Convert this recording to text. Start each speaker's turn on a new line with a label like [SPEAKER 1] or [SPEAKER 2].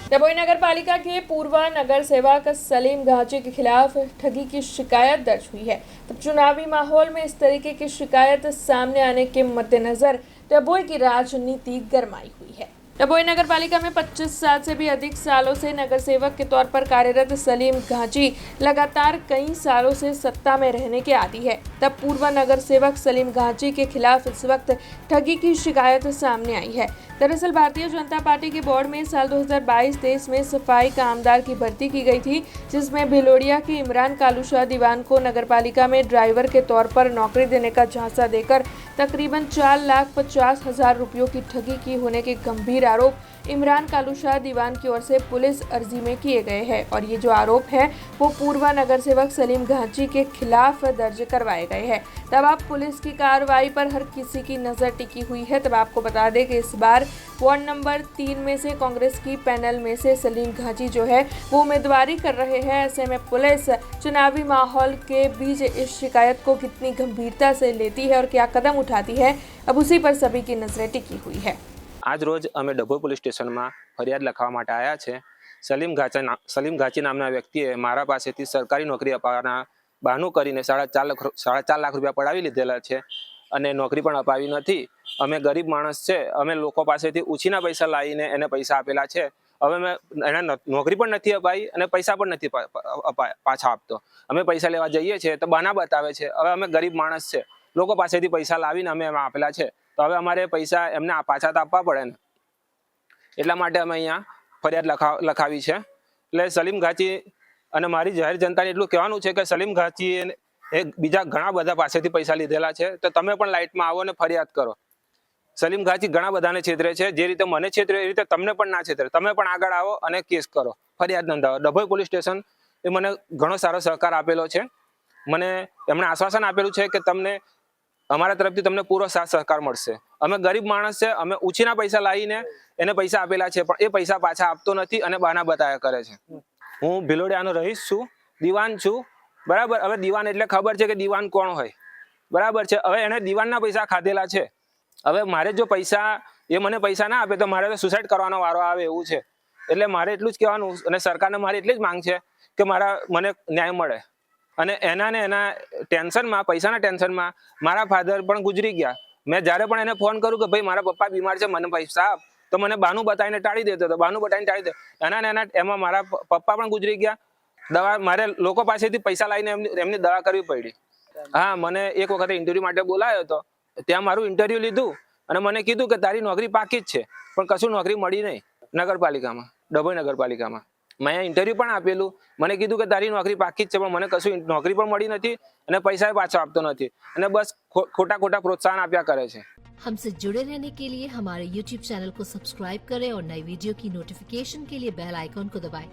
[SPEAKER 1] डभोई नगर पालिका के पूर्व नगर सेवक सलीम घाची के खिलाफ ठगी की शिकायत दर्ज हुई है। तब चुनावी माहौल में इस तरीके की शिकायत सामने आने के मद्देनजर डभोई की राजनीति गरमाई हुई है। डभोई नगर पालिका में 25 साल से भी अधिक सालों से नगर सेवक के तौर पर कार्यरत सलीम घाची लगातार कई सालों से सत्ता में रहने के आदी है। तब पूर्व नगर सेवक सलीम घाची के खिलाफ इस वक्त ठगी की शिकायत सामने आई है। दरअसल भारतीय जनता पार्टी के बोर्ड में साल 2022-23 में सफाई कामदार की भर्ती की गई थी, जिसमें भिलोड़िया के इमरान कालूशाह दीवान को नगरपालिका में ड्राइवर के तौर पर नौकरी देने का झांसा देकर तकरीबन 4,50,000 रुपयों की ठगी की होने के गंभीर आरोप इमरान कालूशाह दीवान की ओर से पुलिस अर्जी में किए गए हैं। और ये जो आरोप है वो पूर्व नगर सेवक सलीम घाची के खिलाफ दर्ज करवाए गए हैं। तब आप पुलिस की कार्रवाई पर हर किसी की नज़र टिकी हुई है। तब आपको बता दें कि इस बार वार्ड नंबर 3 में से कांग्रेस की पैनल में से सलीम घाची जो है वो उम्मीदवारी कर रहे हैं। ऐसे में पुलिस चुनावी माहौल के बीच इस शिकायत को कितनी गंभीरता से लेती है और क्या कदम उठाती है, अब उसी पर सभी की नजरें टिकी हुई है।
[SPEAKER 2] आज रोज अमे डभोई पोलीस स्टेशन में फरियाद लखवा माटे आया छे। सलीम घाची नामना व्यक्तिए मारा पासेथी सरकारी नौकरी अपाववाना बहाનું કરીને 4.5 लाख रुपया पડાવી લીધેલા છે અને नौकरी पण अपावी નથી। અમે गरीब माणस छे, अमे लोको पासेथी उछीना पैसा लाવીને એને पैसा आपेला छे। હવે મેં એને नौकरी पण નથી अपाई અને पैसा पण નથી पाछा आपतो। અમે पैसा लेवा जईए छे तो बहाना बतावे छे। હવે અમે गरीब माणस छे, लोको पासेथी पैसा लावीने અમે એમાં આપેલા છે, तो हवे अमारे पैसा एमने पाछा तो आपवा पड़े ने, एटला माटे अमे अहींया फरियाद लखावी छे। એટલે સલીમ ઘાચી અને મારી જાહેર જનતાને એટલું કહેવાનું છે કે સલીમ ઘાચીએ બીજા ઘણા બધા પાસેથી પૈસા લીધેલા છે, તો તમે પણ લાઇટમાં આવો ને ફરિયાદ કરો। સલીમ ઘાચી ઘણા બધાને છેતરે છે, જે રીતે મને છેતરે એ રીતે તમને પણ ના છેતરે। તમે પણ આગળ આવો અને કેસ કરો, ફરિયાદ નોંધાવો। ડભોઈ પોલીસ સ્ટેશન એ મને ઘણો સારો સહકાર આપેલો છે। મને એમણે આશ્વાસન આપેલું છે કે તમને અમાरा तरफथी तमने पूरो साथ सहकार मळशे। अमे गरीब माणस छे, अमे उछीना पैसा लावीने एने पैसा आपेला छे, पण ए पैसा पाछा आपतो नथी अने बहाना बताया करे छे। हूँ भिलोड़ियानो रहीश छुं, दीवान छुं, बराबर। हवे दीवान एटले खबर छे के दीवान कोण होय, बराबर छे। हवे एने दीवानना पैसा खाधेला छे। हवे मारे जो पैसा ए मने पैसा ना आपे तो मारे तो सुसाइड करवानो वारो आवे एवुं छे। एटले मारे एटलुं ज कहेवानुं अने सरकारने मारी एटली ज मांग छे के मने न्याय मळे। અને એના ને એના ટેન્શનમાં, પૈસાના ટેન્શનમાં મારા ફાધર પણ ગુજરી ગયા। મેં જ્યારે પણ એને ફોન કરું કે ભાઈ મારા પપ્પા બીમાર છે, મને પૈસા આપ, તો મને બહાનું બતાવીને ટાળી દેતો હતો, બહાનું બતાવીને ટાળી દે। એના ને એના એમાં મારા પપ્પા પણ ગુજરી ગયા। દવા મારે લોકો પાસેથી પૈસા લાવીને એમની દવા કરવી પડી। હા, મને એક વખત ઇન્ટરવ્યુ માટે બોલાયો હતો, ત્યાં મારું ઇન્ટરવ્યુ લીધું અને મને કીધું કે તારી નોકરી પાકી જ છે, પણ કશું નોકરી મળી નહીં નગરપાલિકામાં, ડભોઈ નગરપાલિકામાં। मैं इंटरव्यू पण आपेलू, मैंने कीधुं कि तारी नौकरी पाकी ज छे, पण मने कशुं नौकरी पण मळी नथी अने पैसा पाछो आपतो नथी अने बस खोटा खोटा प्रोत्साहन आप्या करे छे।
[SPEAKER 3] हमसे जुड़े रहने के लिए हमारे YouTube चैनल को सब्सक्राइब करें और नई वीडियो की नोटिफिकेशन के लिए बेल आइकॉन को दबाएं।